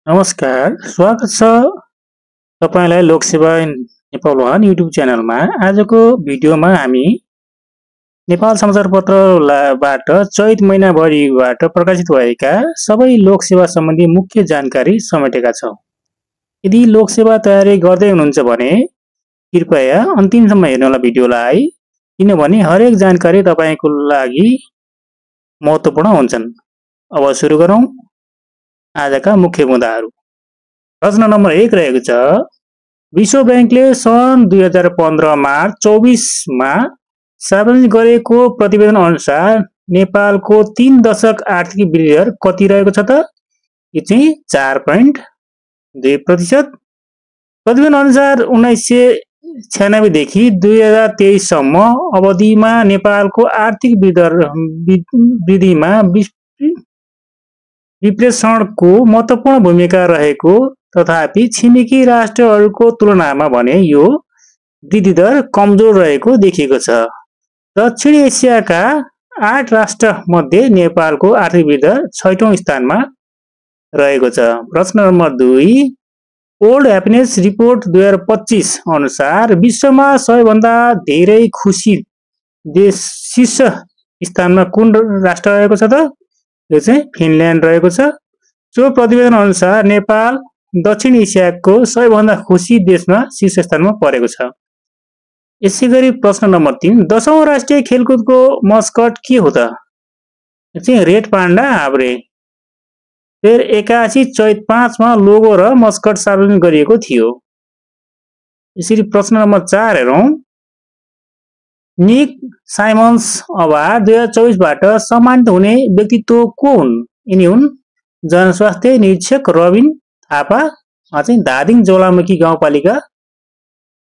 नमस्कार, स्वागत छ तपाईँलाई लोकसेवा नेपाल वान युट्युब च्यानलमा। आजको भिडियोमा हामी नेपाल समाचारपत्रबाट चैत महिनाभरिबाट प्रकाशित भएका सबै लोकसेवा सम्बन्धी मुख्य जानकारी समेटेका छौँ। यदि लोकसेवा तयारी गर्दै हुनुहुन्छ भने कृपया अन्तिमसम्म हेर्नु होला भिडियोलाई, किनभने हरेक जानकारी तपाईँको लागि महत्त्वपूर्ण हुन्छन्। अब सुरु गरौँ आजका मुख्य मुद्दाहरू। प्रश्न नम्बर 1 रहेको छ, विश्व बैंकले सन् 2015 मार्च 24 मा सार्वजनिक गरेको प्रतिवेदन अनुसार नेपालको 3 दशक आर्थिक वृद्धि दर कति रहेको छ त? यो चाहिँ 4.2%। प्रतिवेदन अनुसार 1996 देखि 2023 सम्म अवधिमा नेपालको आर्थिक वृद्धिमा विश्लेषणको महत्त्वपूर्ण भूमिका रहेको, तथापि छिमेकी राष्ट्रहरूको तुलनामा भने यो वृद्धि दर कमजोर रहेको देखिएको छ। दक्षिण एसियाका 8 राष्ट्र मध्ये नेपालको आर्थिक वृद्धि दर 6औं स्थानमा रहेको छ। प्रश्न नम्बर 2, वर्ल्ड ह्याप्पिनेस रिपोर्ट 2025 अनुसार विश्वमा सबैभन्दा धेरै खुसी देश शीर्ष स्थानमा कुन राष्ट्र रहेको छ त? यो चाहिँ फिनल्यान्ड रहेको छ। सो प्रतिवेदन अनुसार नेपाल दक्षिण एसियाको सबैभन्दा खुसी देशमा शीर्ष स्थानमा परेको छ। यसैगरी प्रश्न नम्बर 3, 10औं राष्ट्रिय खेलकुदको मस्कट के हो त? यो चाहिँ रेड पाण्डा हाब्रे। फेर 81 चैत 5 मा लोगो र मस्कट सार्वजनिक गरिएको थियो। यसरी प्रश्न नम्बर 4 हेरौँ। निक साइमन्स अवार्ड 2024 बाट सम्मानित हुने व्यक्तित्व को हुन्? यिनी हुन् जनस्वास्थ्य निरीक्षक रबिन थापा, चाहिँ धादिङ ज्वालामुखी गाउँपालिका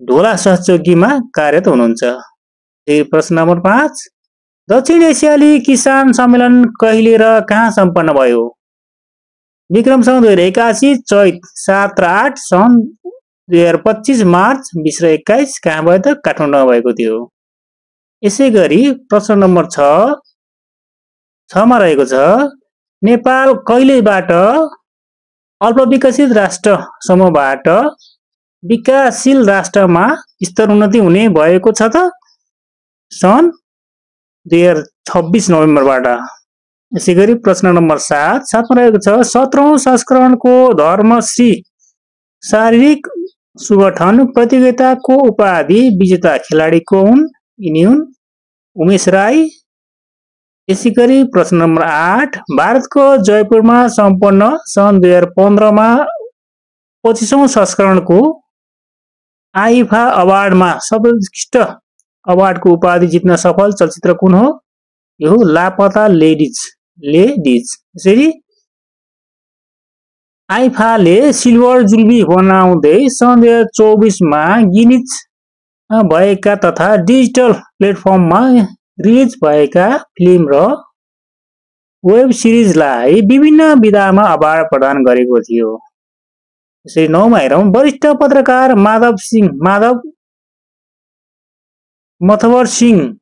ढोला सहचौकीमा कार्यरत हुनुहुन्छ। प्रश्न नम्बर 5, दक्षिण एसियाली किसान सम्मेलन कहिले र कहाँ सम्पन्न भयो? विक्रमसँग 2081 चैत 7 र 8, सन् 2025 मार्च 20 र 21 कहाँ भयो त? काठमाडौँमा भएको थियो। यसैगरी प्रश्न नम्बर 6 मा रहेको छ, नेपाल कहिलेबाट अल्पविकसित राष्ट्र समूहबाट विकासशील राष्ट्रमा स्तरोन्नति हुने भएको छ त? सन् 2026 नोभेम्बरबाट। यसैगरी प्रश्न नम्बर 7 मा रहेको छ, 17औं संस्करणको धर्मश्री शारीरिक सुगठन प्रतियोगिताको उपाधि विजेता खेलाडी को हुन्? यिनी हुन् उमेश राई। यसैगरी प्रश्न नम्बर 8, भारतको जयपुरमा सम्पन्न सन् 2015 मा 25औं संस्करणको आइफा अवार्डमा सर्वोत्कृष्ट अवार्डको उपाधि जित्न सफल चलचित्र कुन हो? यो लापता लेडिज। यसरी आइफाले सिल्भर जुबली बनाउँदै सन् 2024 मा गिनिज भएका तथा डिजिटल प्लेटफर्ममा रिलिज भएका फिल्म र वेब सिरिजलाई विभिन्न विधामा अवार्ड प्रदान गरेको थियो। यसरी 9 मा हेरौँ। वरिष्ठ पत्रकार मथवर सिंह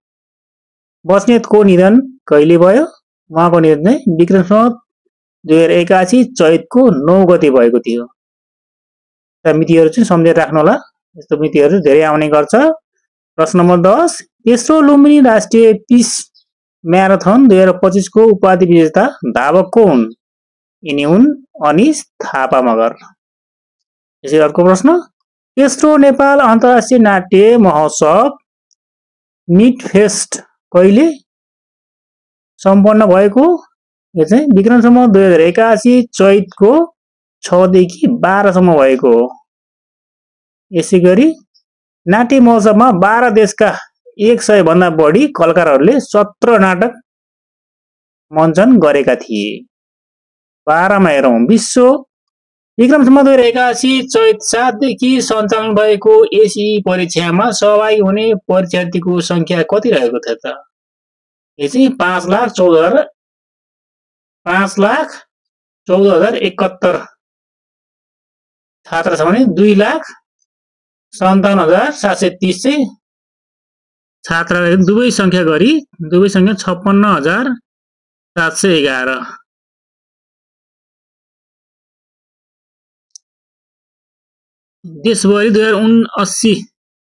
बस्नेतको निधन कहिले भयो? उहाँको निधन चाहिँ विक्रमसँग 2081 चैतको 9 गते भएको थियो। मितिहरू चाहिँ सम्झेर राख्नु होला, यस्तो मितिहरू धेरै आउने गर्छ। प्रश्न नम्बर 10, तेस्रो लुम्बिनी राष्ट्रिय पिस म्याराथन 2025 को उपाधि विजेता धावक को हुन्? यिनी हुन् अनिश थापा मगर। यसरी अर्को प्रश्न, तेस्रो नेपाल अन्तर्राष्ट्रिय नाट्य महोत्सव मिट फेस्ट कहिले सम्पन्न भएको? यो चाहिँ विक्रमसम्म 2081 चैतको 6 देखि 12 सम्म भएको हो। यसैगरी नाट्य महोत्सवमा 12 देशका 100 भन्दा बढी कलाकारहरूले 17 नाटक मञ्चन गरेका थिए। 12 मा हेरौँ। विक्रमसम्म 2081 चैत 7 देखि सञ्चालन भएको एसई परीक्षामा सहभागी हुने परीक्षार्थीको संख्या कति रहेको थियो त? यो चाहिँ 5,14,071 छात्र छ भने 2,57,730 चाहिँ छात्र दुवै संख्या 56,711। देशभरि 2079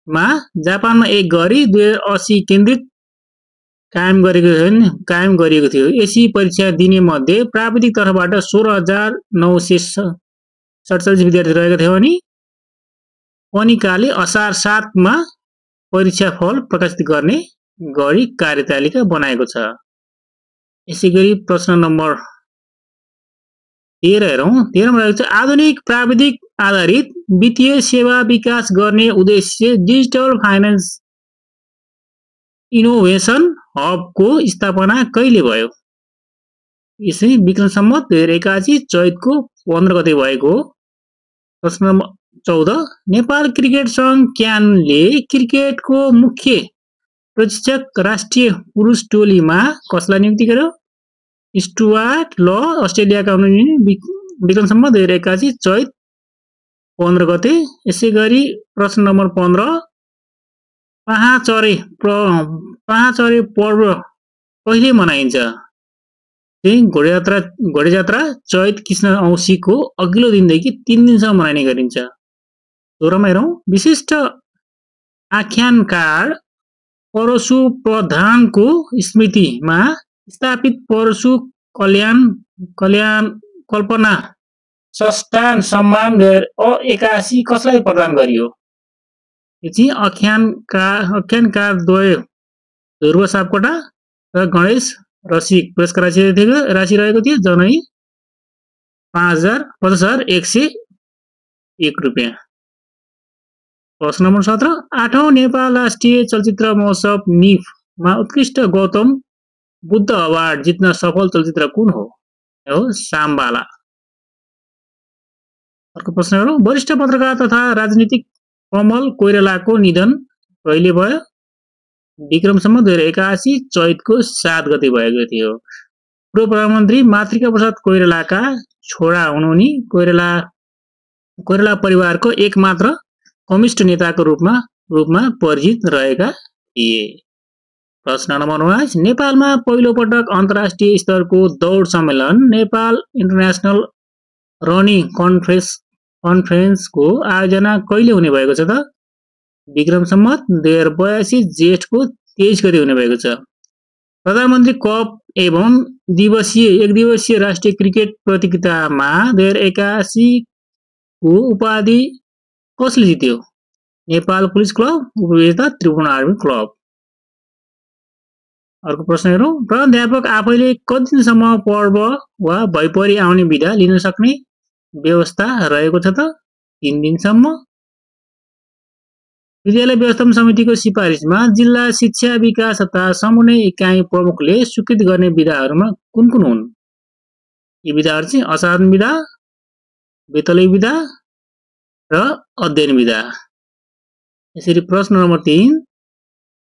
मा जापानमा एक गरी 2080 केन्द्रित कायम गरिएको थियो। एसी परीक्षा दिने मध्ये प्राविधिक तर्फबाट 16,947 विद्यार्थी रहेका थिए भने पनिकाले असार 7 मा परीक्षा फल प्रकाशित गर्ने गरी कार्यतालिका बनाएको छ। यसैगरी प्रश्न नम्बर 13 हेरौँ। 13 मा रहेको छ आधुनिक प्राविधिक आधारित वित्तीय सेवा विकास गर्ने उद्देश्य डिजिटल फाइनान्स इनोभेसन हबको स्थापना कहिले भयो? यसै विक्रम सम्वत 2081 चैतको 15 गते भएको हो। प्रश्न नम्बर 14 नेपाल क्रिकेट सङ्घ क्यानले क्रिकेटको मुख्य प्रशिक्षक राष्ट्रिय पुरुष टोलीमा कसलाई नियुक्ति गर्यो? स्टुअर्ट ल अस्ट्रेलियाका विक्रम सम्वत 2081 चैत 15 गते। यसै गरी प्रश्न नम्बर 15 पहाचरे पर्व कहिले मनाइन्छ? घोडे चैत कृष्ण औँसीको अघिल्लो दिनदेखि 3 दिनसम्म मनाइने गरिन्छ। 16 मा हेरौँ विशिष्ट आख्यानकार परशु प्रधानको स्मृतिमा स्थापित परशु कल्पना संस्थान सम्मान 2081 कसलाई प्रदान गरियो? यो चाहिँ आख्यानकार द्वय ध्रुव सापकोटा र गणेश रसिक पुरस्कार राशि रहेको थियो जनै 50,101 रुपियाँ। प्रश्न नम्बर 17 8औं नेपाल राष्ट्रिय चलचित्र महोत्सव निफमा उत्कृष्ट गौतम बुद्ध अवार्ड जित्न सफल चलचित्र कुन हो? साम्बाला। अर्को प्रश्न हेरौँ वरिष्ठ पत्रकार तथा राजनीतिक कमल कोइरालाको निधन कहिले भयो? विक्रम सम्वत 2081 चैतको 7 गते भएको थियो। पूर्व प्रधानमन्त्री मातृका प्रसाद कोइरालाका छोरा हुनुहुने कोइराला परिवारको एकमात्र कम्युनिस्ट नेताको रूपमा परिचित रहेका थिए। प्रश्न नम्बर 19 नेपालमा पहिलो पटक अन्तर्राष्ट्रिय स्तरको दौड सम्मेलन नेपाल इन्टरनेसनल रनिङ कन्फरेन्सको आयोजना कहिले हुने भएको छ त? विक्रम सम्वत 2082 जेठको 23 गते हुने भएको छ। प्रधानमन्त्री कप एवं एक दिवसीय राष्ट्रिय क्रिकेट प्रतियोगितामा 2081 को उपाधि कसले जित्यो? नेपाल पुलिस क्लब, उपविजेता त्रिभुवन आर्मी क्लब। अर्को प्रश्न हेरौँ प्राध्यापक आफैले कति दिनसम्म पर्व वा भैपरि आउने बिदा लिन सक्ने व्यवस्था रहेको छ त? 3 दिनसम्म। विद्यालय व्यवस्थापन समितिको सिफारिसमा जिल्ला शिक्षा विकास तथा समन्वय इकाइ प्रमुखले स्वीकृत गर्ने विधाहरूमा कुन हुन्? यी विधाहरू चाहिँ असाधारण विधा, बेतलै विधा र अध्ययन विधा। यसरी प्रश्न नम्बर 3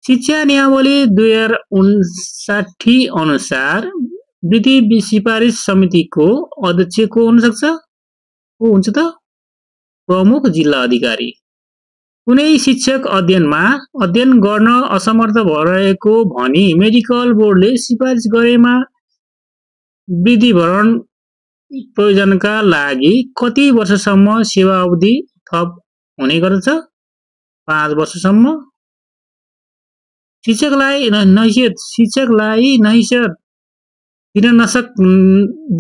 शिक्षा नियमावली 2059 अनुसार वृत्ति सिफारिस समितिको अध्यक्ष को हुन सक्छ? को हुन्छ त? प्रमुख जिल्ला अधिकारी। कुनै शिक्षक अध्ययन गर्न असमर्थ भइरहेको भनी मेडिकल बोर्डले सिफारिस गरेमा वृद्धिभरण प्रयोजनका लागि कति वर्षसम्म सेवा अवधि थप हुने गर्दछ? 5 वर्षसम्म। शिक्षकलाई नैसियत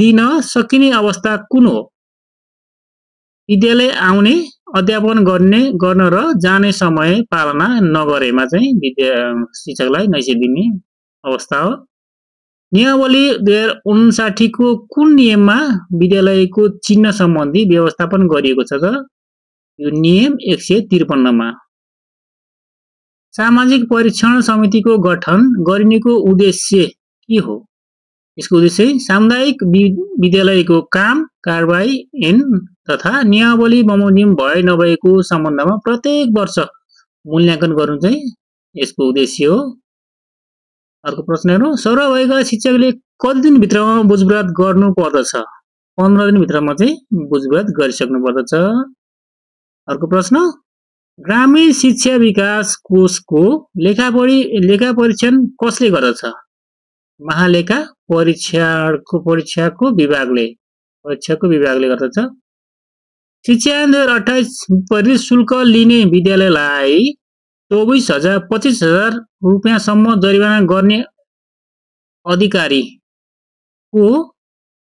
दिन सकिने अवस्था कुन हो? विद्यालय आउने, अध्यापन गर्न र जाने समय पालना नगरेमा चाहिँ शिक्षकलाई नैसियत दिने अवस्था हो। नियमावली 2059 को कुन नियममा विद्यालयको चिह्न सम्बन्धी व्यवस्थापन गरिएको छ त? यो नियम 153 मा। सामाजिक परीक्षण समितिको गठन गरिनेको उद्देश्य के हो? यसको उद्देश्य सामुदायिक विद्यालयको काम कारबाही तथा नियमावली बमोजिम भए नभएको सम्बन्धमा प्रत्येक वर्ष मूल्याङ्कन गर्नु चाहिँ यसको उद्देश्य हो। अर्को प्रश्न हेरौँ सर्व भएका शिक्षकले कति दिनभित्रमा बुझव्रात गर्नु पर्दछ? 15 दिनभित्रमा चाहिँ बुझव्रात गरिसक्नु पर्दछ। अर्को प्रश्न ग्रामीण शिक्षा विकास कोषको लेखा परीक्षण कसले गर्दछ? महालेखा परीक्षाको विभागले गर्दछ। शिक्षा ऐन 2028 विपरीत शुल्क लिने विद्यालयलाई 24,000 25,000 रुपियाँसम्म जरिवाना गर्ने अधिकारी को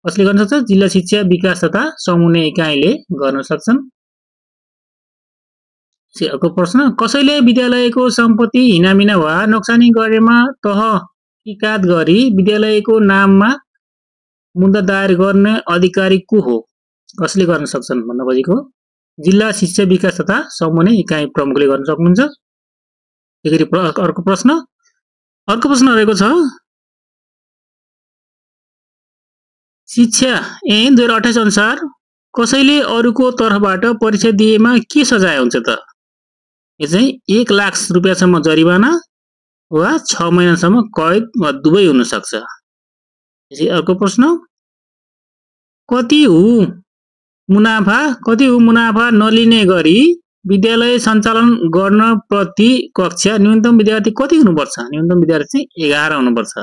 कसले गर्न सक्छ? जिल्ला शिक्षा विकास तथा समन्वय इकाइले गर्न सक्छन्। अर्को प्रश्न, कसैले विद्यालयको सम्पत्ति हिनामिना वा नोक्सानी गरेमा तहकिकात गरी विद्यालयको नाममा मुद्दा दायर गर्ने अधिकारी को हो? कसले गर्न सक्छन् भन्न खोजेको जिल्ला शिक्षा विकास तथा समन्वय इकाइ प्रमुखले गर्न सक्नुहुन्छ। अर्को प्रश्न रहेको छ, शिक्षा ऐन 2028 अनुसार कसैले अरूको तर्फबाट परीक्षा दिएमा के सजाय हुन्छ त? यो चाहिँ 1 लाख रुपियाँसम्म जरिवाना वा 6 महिनासम्म कैद वा दुवै हुन सक्छ। अर्को प्रश्न, कति हो मुनाफा नलिने गरी विद्यालय सञ्चालन गर्न प्रति कक्षा न्यूनतम विद्यार्थी कति हुनुपर्छ? न्यूनतम विद्यार्थी 11 हुनुपर्छ।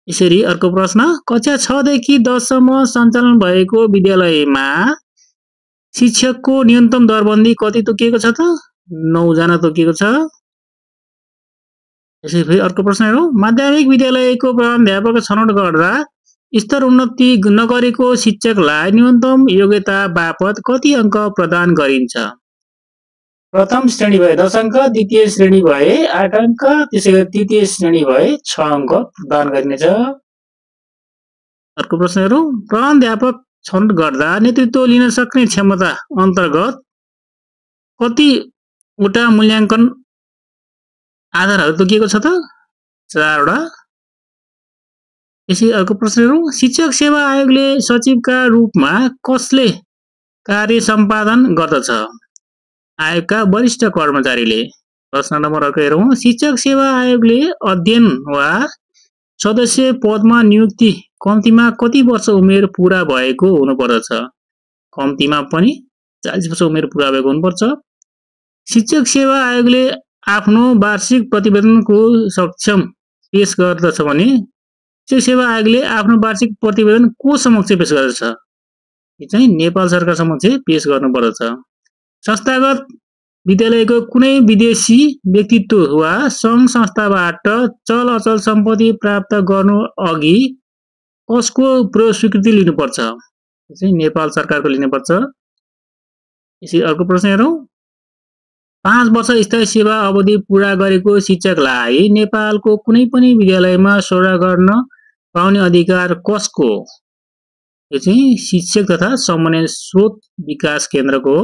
यसरी अर्को प्रश्न, कक्षा 6 देखि 10 सम्म सञ्चालन भएको विद्यालयमा शिक्षकको न्यूनतम दरबन्दी कति तोकिएको छ त? 9 जना तोकिएको छ। यसरी अर्को प्रश्न हेरौँ, माध्यमिक विद्यालयको प्रधानाध्यापक छनौट गर्दा स्तर उन्नति नगरेको शिक्षकलाई न्यूनतम योग्यता बापत कति अङ्क प्रदान गरिन्छ? प्रथम श्रेणी भए 10 अङ्क, द्वितीय श्रेणी भए 8 अङ्क, त्यसैगरी तृतीय श्रेणी भए 6 अङ्क प्रदान गरिनेछ। अर्को प्रश्न हेरौँ, प्रधानाध्यापक छनौट गर्दा नेतृत्व लिन सक्ने क्षमता अन्तर्गत कतिवटा मूल्याङ्कन आधारहरू तोकिएको छ त? 4 वटा। यसै अर्को प्रश्न हेरौँ, शिक्षक सेवा आयोगले सचिवका रूपमा कसले कार्य सम्पादन गर्दछ? आयोगका वरिष्ठ कर्मचारीले। प्रश्न नम्बर अर्को हेरौँ, शिक्षक सेवा आयोगले अध्ययन वा सदस्य पदमा नियुक्ति कम्तीमा कति वर्ष उमेर पुरा भएको हुनुपर्दछ? कम्तीमा पनि 40 वर्ष उमेर पुरा भएको हुनुपर्छ। शिक्षक सेवा आयोगले आफ्नो वार्षिक प्रतिवेदनको सक्षम पेश गर्दछ भने शिक्षक सेवा आयोगले आफ्नो वार्षिक प्रतिवेदन को समक्ष पेश गर्दछ? यो चाहिँ नेपाल सरकार समक्ष पेश गर्नुपर्दछ। संस्थागत विद्यालयको कुनै विदेशी व्यक्तित्व वा सङ्घ संस्थाबाट चल अचल सम्पत्ति प्राप्त गर्नु अघि कसको प्रयोग स्वीकृति लिनुपर्छ? यो चाहिँ नेपाल सरकारको लिनुपर्छ। यसै अर्को प्रश्न हेरौँ, 5 वर्ष स्थायी सेवा अवधि पूरा गरेको शिक्षकलाई नेपालको कुनै पनि विद्यालयमा सेवा गर्न पाउने अधिकार कसको? यो चाहिँ शिक्षक तथा समन्वय स्रोत विकास केन्द्रको।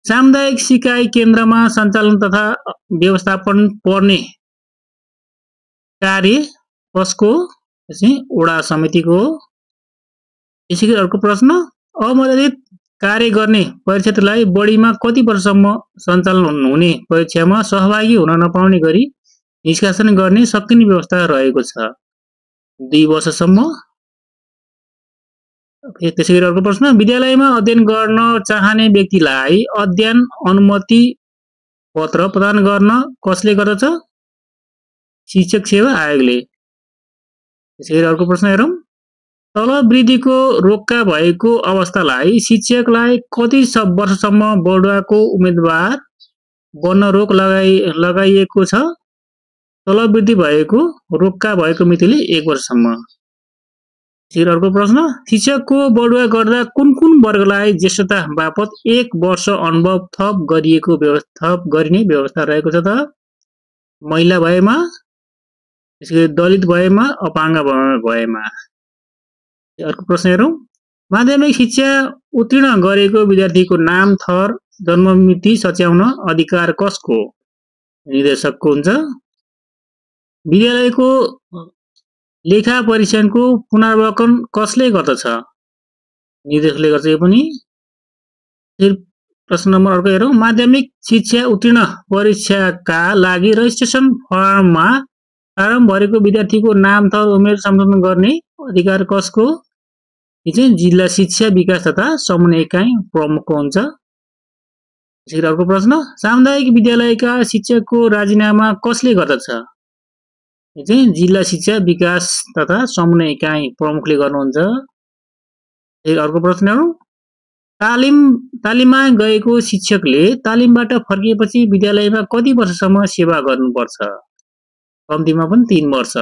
सामुदायिक सिकाइ केन्द्रमा सञ्चालन तथा व्यवस्थापन पर्ने कार्य कसको? यो चाहिँ वडा समितिको। यसैगरी अर्को प्रश्न, अमर्यादित कार्य गर्ने परीक्षार्थीलाई बढीमा कति वर्षसम्म सञ्चालन हुने परीक्षामा सहभागी हुन नपाउने गरी निष्कासन गर्ने सकिने व्यवस्था रहेको छ? 2 वर्षसम्म। त्यसैगरी अर्को प्रश्न, विद्यालयमा अध्ययन गर्न चाहने व्यक्तिलाई अध्ययन अनुमति पत्र प्रदान गर्न कसले गर्दछ? शिक्षक सेवा आयोगले। त्यसैगरी अर्को प्रश्न हेरौँ, तलब वृद्धिको रोक्का भएको अवस्थालाई शिक्षकलाई कति वर्षसम्म बढुवाको उम्मेदवार बन्न रोक लगाइएको छ? तलब वृद्धि भएको रोक्का भएको मितिले 1 वर्षसम्म। अर्को प्रश्न, शिक्षकको बढुवा गर्दा कुन कुन वर्गलाई ज्येष्ठता बापत 1 वर्ष अनुभव थप गरिने व्यवस्था रहेको छ त? महिला भएमा, त्यसैगरी दलित भएमा, अपाङ्ग भएमा। अर्को प्रश्न हेरौँ, माध्यमिक शिक्षा उत्तीर्ण गरेको विद्यार्थीको नाम, थर, जन्ममिति सच्याउन अधिकार कसको? निर्देशकको हुन्छ। विद्यालयको लेखा परीक्षणको पुनरावलोकन कसले गर्दछ? निर्देशकले गर्छ यो पनि। प्रश्न नम्बर अर्को हेरौँ, माध्यमिक शिक्षा उत्तीर्ण परीक्षाका लागि रजिस्ट्रेसन फर्ममा फारम भरेको विद्यार्थीको नाम, थर, उमेर संशोधन गर्ने अधिकार कसको? यो चाहिँ जिल्ला शिक्षा विकास तथा समन्वय इकाइ प्रमुखको हुन्छ। अर्को प्रश्न, सामुदायिक विद्यालयका शिक्षकको राजीनामा कसले गर्दछ? यो चाहिँ जिल्ला शिक्षा विकास तथा समन्वय इकाइ प्रमुखले गर्नुहुन्छ। अर्को प्रश्न हेरौँ, तालिममा गएको शिक्षकले तालिमबाट फर्किएपछि विद्यालयमा कति वर्षसम्म सेवा गर्नुपर्छ? कम्तीमा पनि 3 वर्ष।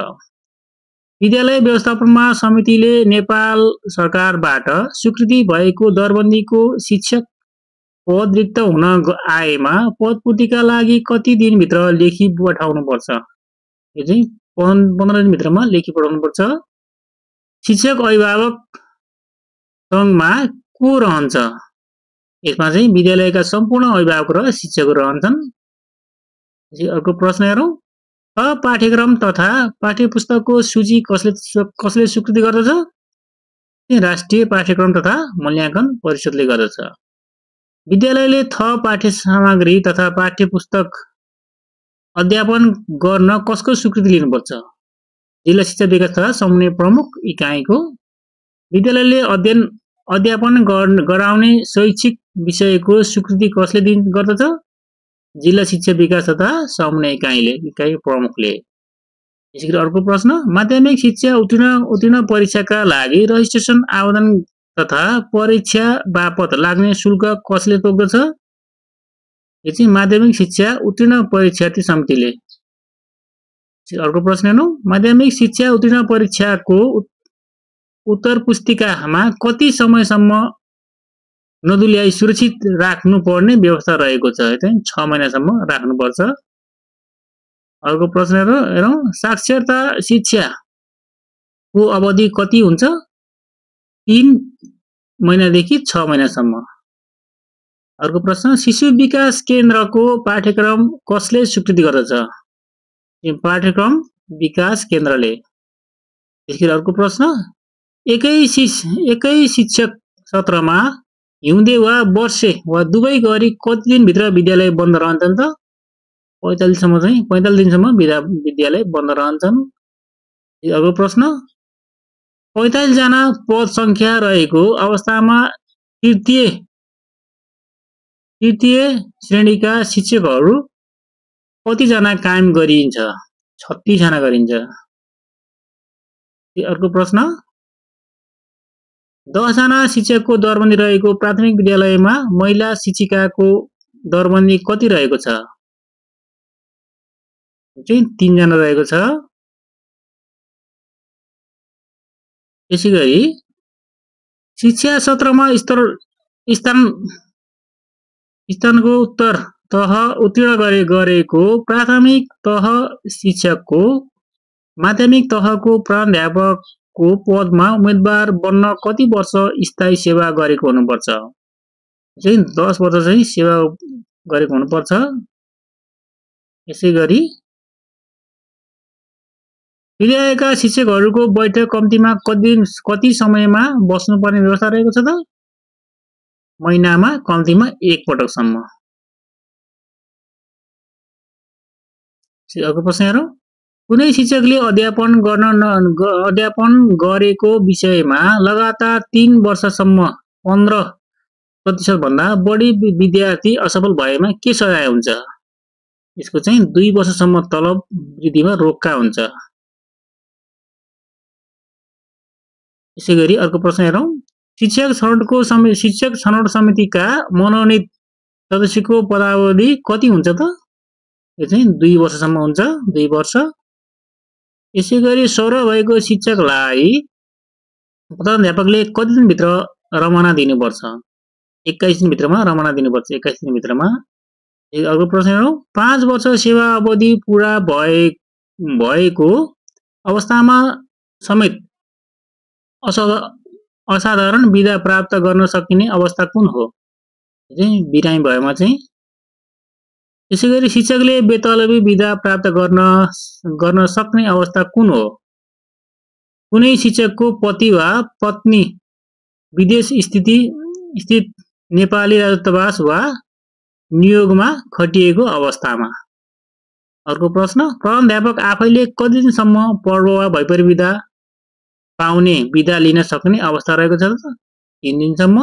विद्यालय व्यवस्थापनमा समितिले नेपाल सरकारबाट स्वीकृति भएको दरबन्दीको शिक्षक पद रिक्त हुन आएमा पदपूर्तिका लागि कति दिनभित्र लेखी पठाउनुपर्छ? यो चाहिँ 15 दिनभित्रमा लेखी पठाउनुपर्छ। शिक्षक अभिभावक सङ्घमा को रहन्छ? यसमा चाहिँ विद्यालयका सम्पूर्ण अभिभावक र शिक्षकहरू रहन्छन्। अर्को प्रश्न हेरौँ। पाठ्यक्रम तथा पाठ्यपुस्तकको सूची कसले स्वीकृति गर्दछ? राष्ट्रिय पाठ्यक्रम तथा मूल्याङ्कन परिषदले गर्दछ। विद्यालयले थप पाठ्य सामग्री तथा पाठ्यपुस्तक अध्यापन गर्न कसको स्वीकृति लिनुपर्छ? जिल्ला शिक्षा विकास तथा समन्वय प्रमुख इकाइको। विद्यालयले अध्यापन गराउने शैक्षिक विषयको स्वीकृति कसले गर्दछ? जिल्ला शिक्षा विकास तथा समन्वय इकाइ प्रमुखले। यसरी अर्को प्रश्न। माध्यमिक शिक्षा उत्तीर्ण परीक्षाका लागि रजिस्ट्रेसन आवेदन तथा परीक्षा बापत लाग्ने शुल्क कसले तोक्दछ? यो चाहिँ माध्यमिक शिक्षा उत्तीर्ण परीक्षार्थी समितिले। अर्को प्रश्न हेर्नु। माध्यमिक शिक्षा उत्तीर्ण परीक्षाको उत्तर पुस्तिकामा कति समयसम्म नदुल्याई सुरक्षित राख्नुपर्ने व्यवस्था रहेको छ? 6 महिनासम्म राख्नुपर्छ। अर्को प्रश्न हेरौँ। साक्षरता शिक्षाको अवधि कति हुन्छ? 3 महिनादेखि 6 महिनासम्म। अर्को प्रश्न। शिशु विकास केन्द्रको पाठ्यक्रम कसले स्वीकृति गर्दछ? पाठ्यक्रम विकास केन्द्रले। त्यसैगरी अर्को प्रश्न। एकै शिक्षक सत्रमा हिउँदे वा वर्षे वा दुवै गरी कति दिनभित्र विद्यालय बन्द रहन्छन् त? 45 दिनसम्म विद्यालय बन्द रहन्छन्। अर्को प्रश्न। 45 जना पद संख्या रहेको अवस्थामा तृतीय श्रेणीका शिक्षकहरू कति जना कायम गरिन्छ? 36 जना गरिन्छ। अर्को प्रश्न। 10 जना शिक्षकको दरबन्दी रहेको प्राथमिक विद्यालयमा महिला शिक्षिकाको दरबन्दी कति रहेको छ? 3 जना रहेको छ। यसैगरी शिक्षा सत्रमा स्थानको उत्तर तह उत्तीर्ण गरेको प्राथमिक तह शिक्षकको माध्यमिक तहको प्राध्यापकको पदमा उम्मेदवार बन्न कति वर्ष स्थायी सेवा गरेको हुनुपर्छ? 10 वर्ष चाहिँ सेवा गरेको हुनुपर्छ। यसैगरी विद्यालयका शिक्षकहरूको बैठक कम्तीमा कति समयमा बस्नुपर्ने व्यवस्था रहेको छ त? महिनामा कम्तीमा 1 पटकसम्म। अर्को प्रश्न हेरौँ। कुनै शिक्षकले अध्यापन गरेको विषयमा लगातार 3 वर्षसम्म 15% भन्दा बढी विद्यार्थी असफल भएमा के सजाय हुन्छ? यसको चाहिँ 2 वर्षसम्म तलब वृद्धिमा रोक्का हुन्छ। यसैगरी अर्को प्रश्न हेरौँ। शिक्षक छनौट समितिका मनोनित सदस्यको पदावधि कति हुन्छ त? यो चाहिँ 2 वर्षसम्म हुन्छ। 2 वर्ष। यसैगरी सर्व भएको शिक्षकलाई प्रधानाध्यापकले कति दिनभित्र रमाना दिनुपर्छ? 21 दिनभित्रमा रमाना दिनुपर्छ। 21 दिनभित्रमा। अर्को प्रश्न हेरौँ। 5 वर्ष सेवा अवधि पूरा भएको अवस्थामा समेत असाधारण बिदा प्राप्त गर्न सकिने अवस्था कुन हो? बिरामी भएमा चाहिँ। यसैगरी शिक्षकले बेतलबी बिदा प्राप्त गर्न सक्ने अवस्था कुन हो? कुनै शिक्षकको पति वा पत्नी विदेश स्थित नेपाली राजदूतावास वा नियोगमा खटिएको अवस्थामा। अर्को प्रश्न। प्रधानाध्यापक आफैले कति दिनसम्म पर्व वा भैपरि बिदा पाउने बिदा लिन सक्ने अवस्था रहेको छ त? 3 दिनसम्म।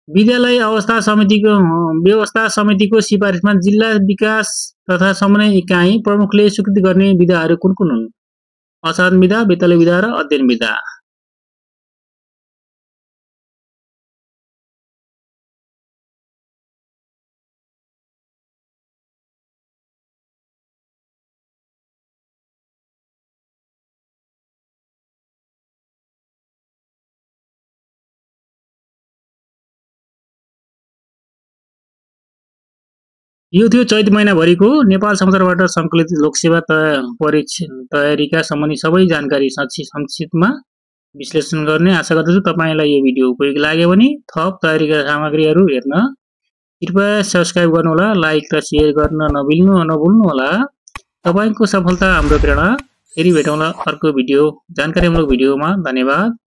विद्यालय व्यवस्था समितिको सिफारिसमा जिल्ला विकास तथा समन्वय इकाइ प्रमुखले स्वीकृति गर्ने बिदाहरू कुन कुन हुन्? असाधारण बिदा, बेतले बिदा र अध्ययन बिदा। यो थियो चैत महिनाभरिको नेपाल समाचारबाट संकलित लोकसेवा परीक्षा तयारीका सम्बन्धी सबै जानकारी संक्षिप्तमा विश्लेषण गर्ने आशा गर्दछु। तपाईलाई यो भिडियो उपयोगी लाग्यो भने थप तयारीका सामग्रीहरू हेर्न कृपया सब्स्क्राइब गर्नुहोला, लाइक र शेयर गर्न नभुल्नुहोला। तपाईको सफलता हाम्रो प्रेरणा। फेरि भेटौँला अर्को जानकारीमूलक भिडियोमा। धन्यवाद।